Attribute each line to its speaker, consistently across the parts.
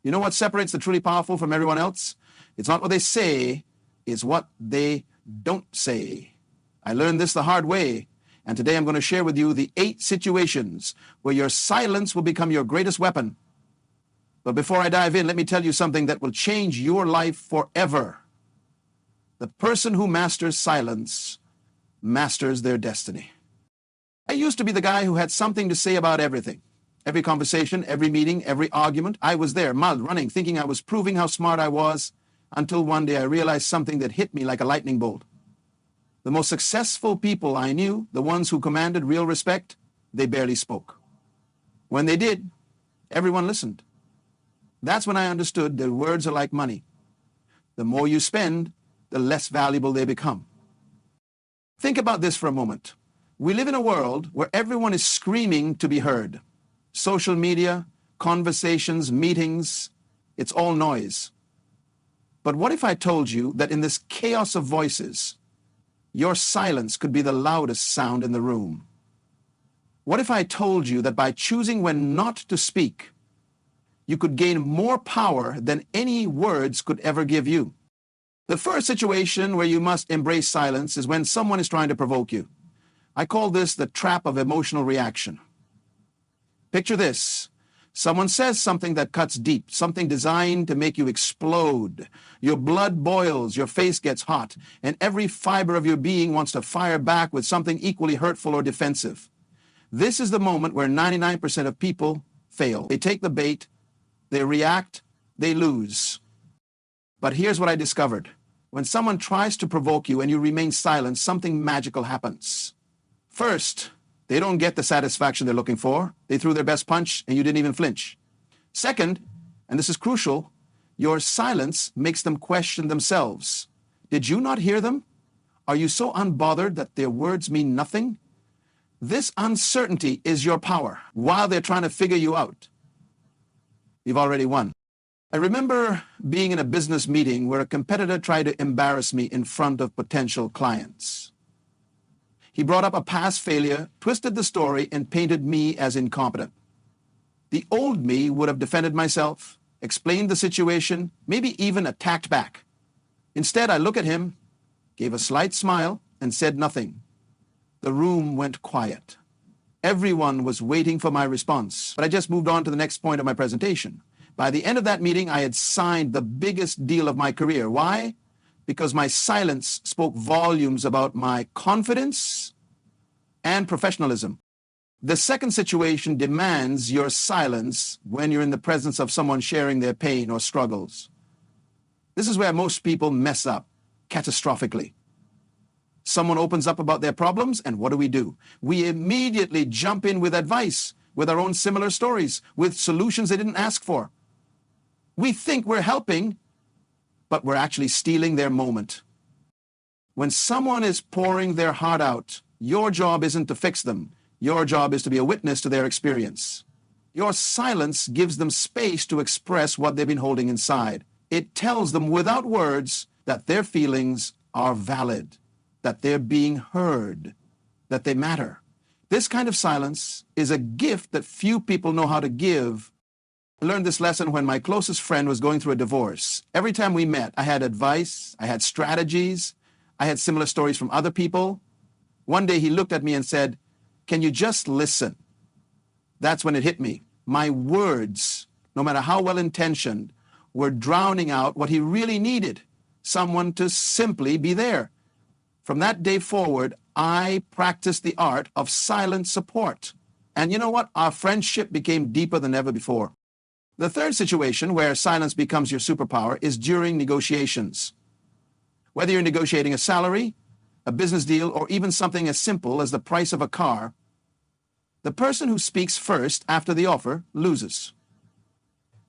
Speaker 1: You know what separates the truly powerful from everyone else? It's not what they say, it's what they don't say. I learned this the hard way, and today I'm going to share with you the 8 situations where your silence will become your greatest weapon. But before I dive in, let me tell you something that will change your life forever. The person who masters silence masters their destiny. I used to be the guy who had something to say about everything. Every conversation, every meeting, every argument, I was there, mud running, thinking I was proving how smart I was, until one day I realized something that hit me like a lightning bolt. The most successful people I knew, the ones who commanded real respect, they barely spoke. When they did, everyone listened. That's when I understood that words are like money. The more you spend, the less valuable they become. Think about this for a moment. We live in a world where everyone is screaming to be heard. Social media, conversations, meetings, it's all noise. But what if I told you that in this chaos of voices, your silence could be the loudest sound in the room? What if I told you that by choosing when not to speak, you could gain more power than any words could ever give you? The first situation where you must embrace silence is when someone is trying to provoke you. I call this the trap of emotional reaction. Picture this. Someone says something that cuts deep, something designed to make you explode. Your blood boils, your face gets hot, and every fiber of your being wants to fire back with something equally hurtful or defensive. This is the moment where 99% of people fail. They take the bait, they react, they lose. But here's what I discovered. When someone tries to provoke you and you remain silent, something magical happens. First, they don't get the satisfaction they're looking for. They threw their best punch and you didn't even flinch. Second, and this is crucial, your silence makes them question themselves. Did you not hear them? Are you so unbothered that their words mean nothing? This uncertainty is your power while they're trying to figure you out. You've already won. I remember being in a business meeting where a competitor tried to embarrass me in front of potential clients. He brought up a past failure, twisted the story, and painted me as incompetent. The old me would have defended myself, explained the situation, maybe even attacked back. Instead, I looked at him, gave a slight smile, and said nothing. The room went quiet. Everyone was waiting for my response, but I just moved on to the next point of my presentation. By the end of that meeting, I had signed the biggest deal of my career. Why? Because my silence spoke volumes about my confidence and professionalism. The second situation demands your silence when you're in the presence of someone sharing their pain or struggles. This is where most people mess up catastrophically. Someone opens up about their problems, and what do? We immediately jump in with advice, with our own similar stories, with solutions they didn't ask for. We think we're helping, but we're actually stealing their moment. When someone is pouring their heart out, your job isn't to fix them. Your job is to be a witness to their experience. Your silence gives them space to express what they've been holding inside. It tells them without words that their feelings are valid, that they're being heard, that they matter. This kind of silence is a gift that few people know how to give. I learned this lesson when my closest friend was going through a divorce. Every time we met, I had advice, I had strategies, I had similar stories from other people. One day he looked at me and said, "Can you just listen?" That's when it hit me. My words, no matter how well-intentioned, were drowning out what he really needed, someone to simply be there. From that day forward, I practiced the art of silent support. And you know what? Our friendship became deeper than ever before. The third situation where silence becomes your superpower is during negotiations. Whether you're negotiating a salary, a business deal, or even something as simple as the price of a car, the person who speaks first after the offer loses.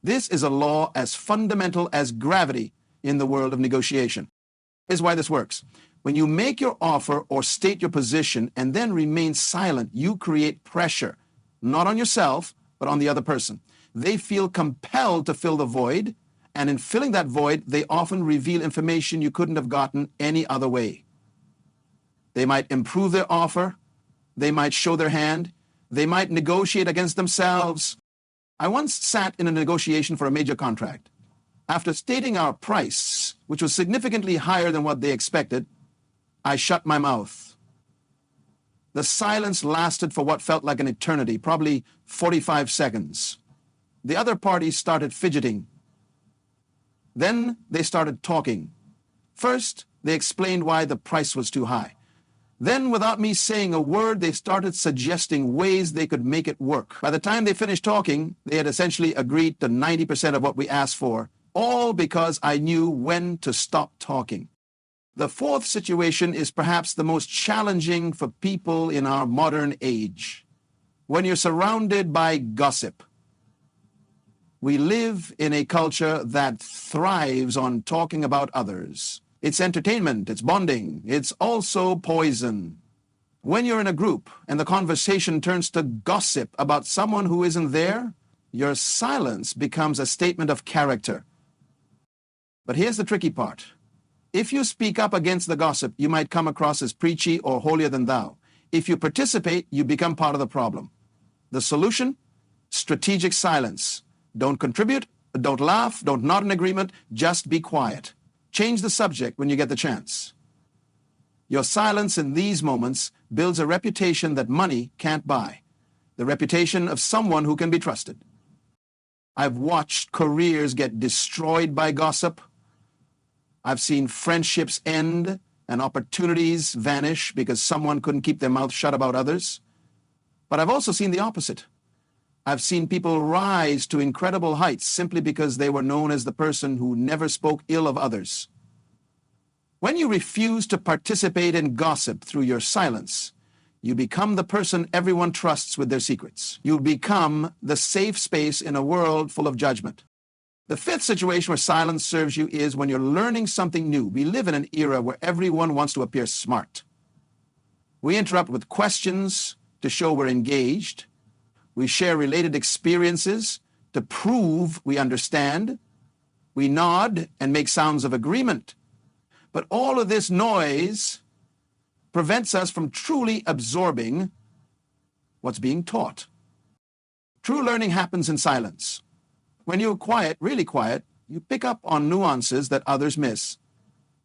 Speaker 1: This is a law as fundamental as gravity in the world of negotiation. Here's why this works. When you make your offer or state your position and then remain silent, you create pressure, not on yourself, but on the other person. They feel compelled to fill the void, and in filling that void, they often reveal information you couldn't have gotten any other way. They might improve their offer, they might show their hand, they might negotiate against themselves. I once sat in a negotiation for a major contract. After stating our price, which was significantly higher than what they expected, I shut my mouth. The silence lasted for what felt like an eternity, probably 45 seconds. The other party started fidgeting. Then they started talking. First, they explained why the price was too high. Then, without me saying a word, they started suggesting ways they could make it work. By the time they finished talking, they had essentially agreed to 90% of what we asked for, all because I knew when to stop talking. The fourth situation is perhaps the most challenging for people in our modern age. When you're surrounded by gossip. We live in a culture that thrives on talking about others. It's entertainment, it's bonding, it's also poison. When you're in a group and the conversation turns to gossip about someone who isn't there, your silence becomes a statement of character. But here's the tricky part. If you speak up against the gossip, you might come across as preachy or holier than thou. If you participate, you become part of the problem. The solution? Strategic silence. Don't contribute, don't laugh, don't nod in agreement, just be quiet. Change the subject when you get the chance. Your silence in these moments builds a reputation that money can't buy, the reputation of someone who can be trusted. I've watched careers get destroyed by gossip. I've seen friendships end and opportunities vanish because someone couldn't keep their mouth shut about others. But I've also seen the opposite. I've seen people rise to incredible heights simply because they were known as the person who never spoke ill of others. When you refuse to participate in gossip through your silence, you become the person everyone trusts with their secrets. You become the safe space in a world full of judgment. The fifth situation where silence serves you is when you're learning something new. We live in an era where everyone wants to appear smart. We interrupt with questions to show we're engaged. We share related experiences to prove we understand. We nod and make sounds of agreement. But all of this noise prevents us from truly absorbing what's being taught. True learning happens in silence. When you're quiet, really quiet, you pick up on nuances that others miss.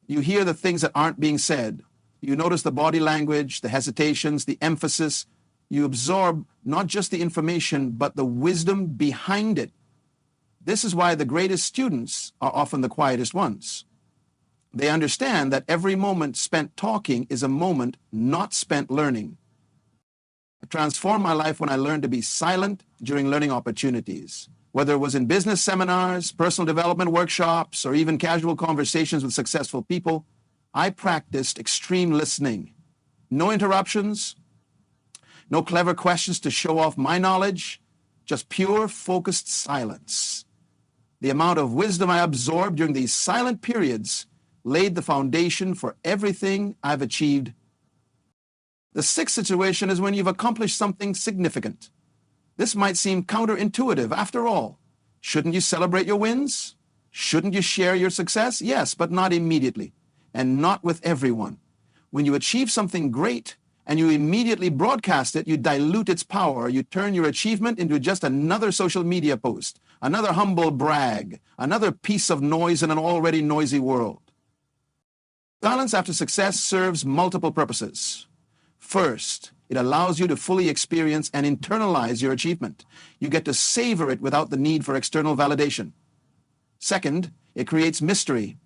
Speaker 1: You hear the things that aren't being said. You notice the body language, the hesitations, the emphasis. You absorb not just the information, but the wisdom behind it. This is why the greatest students are often the quietest ones. They understand that every moment spent talking is a moment not spent learning. It transformed my life when I learned to be silent during learning opportunities. Whether it was in business seminars, personal development workshops, or even casual conversations with successful people, I practiced extreme listening. No interruptions, no clever questions to show off my knowledge, just pure, focused silence. The amount of wisdom I absorbed during these silent periods laid the foundation for everything I've achieved. The sixth situation is when you've accomplished something significant. This might seem counterintuitive. After all, shouldn't you celebrate your wins? Shouldn't you share your success? Yes, but not immediately, and not with everyone. When you achieve something great, and you immediately broadcast it, you dilute its power. You turn your achievement into just another social media post, another humble brag, another piece of noise in an already noisy world. Silence after success serves multiple purposes. First, it allows you to fully experience and internalize your achievement. You get to savor it without the need for external validation. Second, it creates mystery.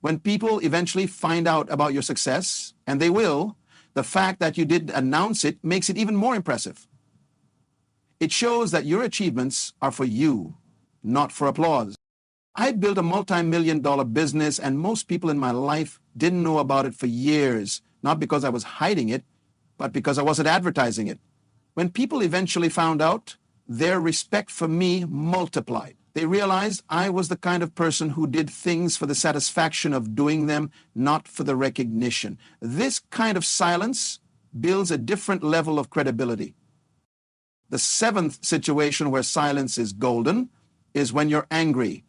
Speaker 1: When people eventually find out about your success, and they will, the fact that you didn't announce it makes it even more impressive. It shows that your achievements are for you, not for applause. I built a multi-million-dollar business, and most people in my life didn't know about it for years, not because I was hiding it, but because I wasn't advertising it. When people eventually found out, their respect for me multiplied. They realized I was the kind of person who did things for the satisfaction of doing them, not for the recognition. This kind of silence builds a different level of credibility. The seventh situation where silence is golden is when you're angry.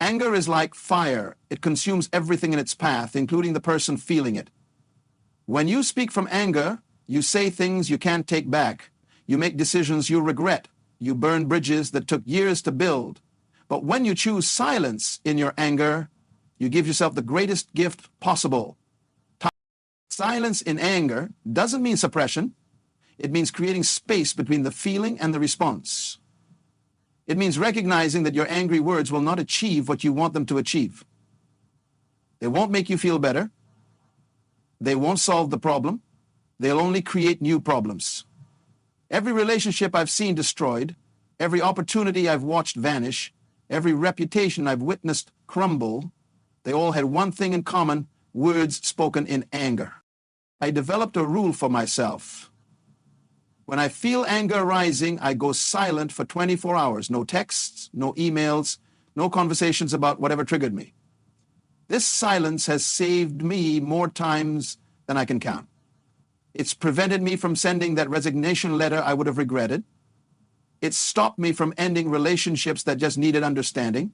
Speaker 1: Anger is like fire. It consumes everything in its path, including the person feeling it. When you speak from anger, you say things you can't take back. You make decisions you regret. You burn bridges that took years to build. But when you choose silence in your anger, you give yourself the greatest gift possible. Silence in anger doesn't mean suppression. It means creating space between the feeling and the response. It means recognizing that your angry words will not achieve what you want them to achieve. They won't make you feel better. They won't solve the problem. They'll only create new problems. Every relationship I've seen destroyed, every opportunity I've watched vanish, every reputation I've witnessed crumble, they all had one thing in common: words spoken in anger. I developed a rule for myself. When I feel anger rising, I go silent for 24 hours. No texts, no emails, no conversations about whatever triggered me. This silence has saved me more times than I can count. It's prevented me from sending that resignation letter I would have regretted. It's stopped me from ending relationships that just needed understanding.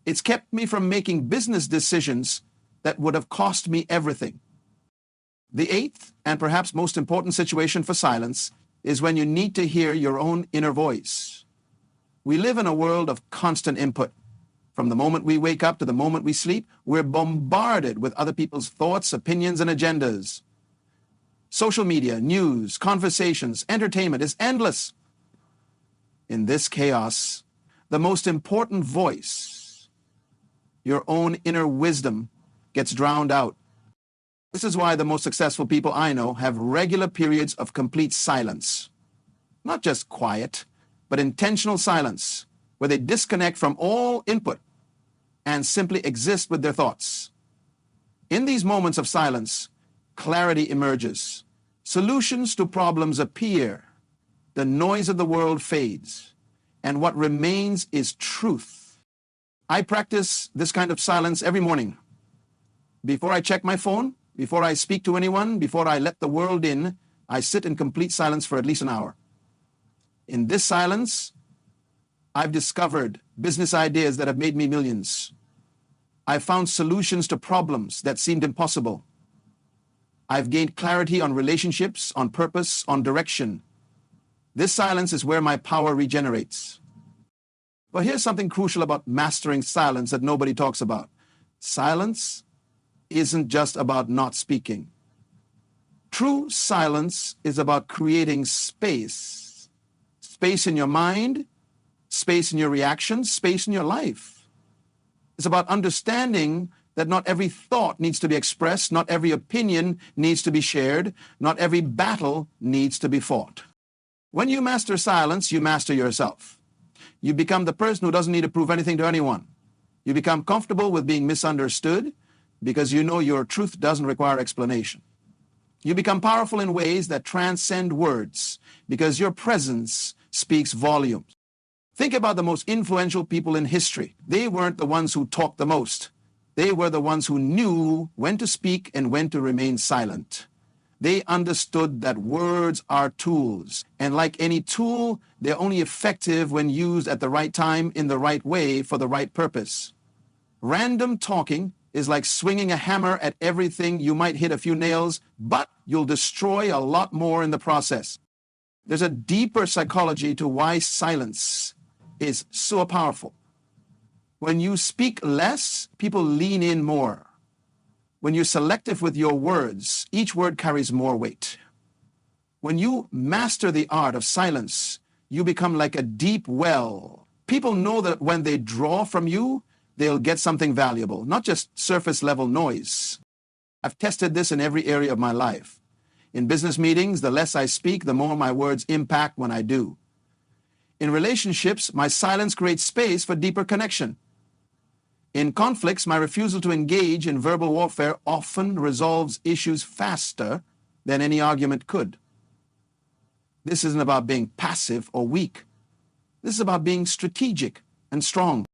Speaker 1: It's kept me from making business decisions that would have cost me everything. The eighth and perhaps most important situation for silence is when you need to hear your own inner voice. We live in a world of constant input. From the moment we wake up to the moment we sleep, we're bombarded with other people's thoughts, opinions, and agendas. Social media, news, conversations, entertainment is endless. In this chaos, the most important voice, your own inner wisdom, gets drowned out. This is why the most successful people I know have regular periods of complete silence. Not just quiet, but intentional silence, where they disconnect from all input and simply exist with their thoughts. In these moments of silence, clarity emerges. Solutions to problems appear. The noise of the world fades, and what remains is truth. I practice this kind of silence every morning. Before I check my phone, before I speak to anyone, before I let the world in, I sit in complete silence for at least an hour. In this silence, I've discovered business ideas that have made me millions. I've found solutions to problems that seemed impossible. I've gained clarity on relationships, on purpose, on direction. This silence is where my power regenerates. But here's something crucial about mastering silence that nobody talks about. Silence isn't just about not speaking. True silence is about creating space. Space in your mind, space in your reactions, space in your life. It's about understanding that not every thought needs to be expressed, not every opinion needs to be shared, not every battle needs to be fought. When you master silence, you master yourself. You become the person who doesn't need to prove anything to anyone. You become comfortable with being misunderstood because you know your truth doesn't require explanation. You become powerful in ways that transcend words because your presence speaks volumes. Think about the most influential people in history. They weren't the ones who talked the most. They were the ones who knew when to speak and when to remain silent. They understood that words are tools, and like any tool, they're only effective when used at the right time, in the right way, for the right purpose. Random talking is like swinging a hammer at everything. You might hit a few nails, but you'll destroy a lot more in the process. There's a deeper psychology to why silence is so powerful. When you speak less, people lean in more. When you're selective with your words, each word carries more weight. When you master the art of silence, you become like a deep well. People know that when they draw from you, they'll get something valuable, not just surface-level noise. I've tested this in every area of my life. In business meetings, the less I speak, the more my words impact when I do. In relationships, my silence creates space for deeper connection. In conflicts, my refusal to engage in verbal warfare often resolves issues faster than any argument could. This isn't about being passive or weak. This is about being strategic and strong.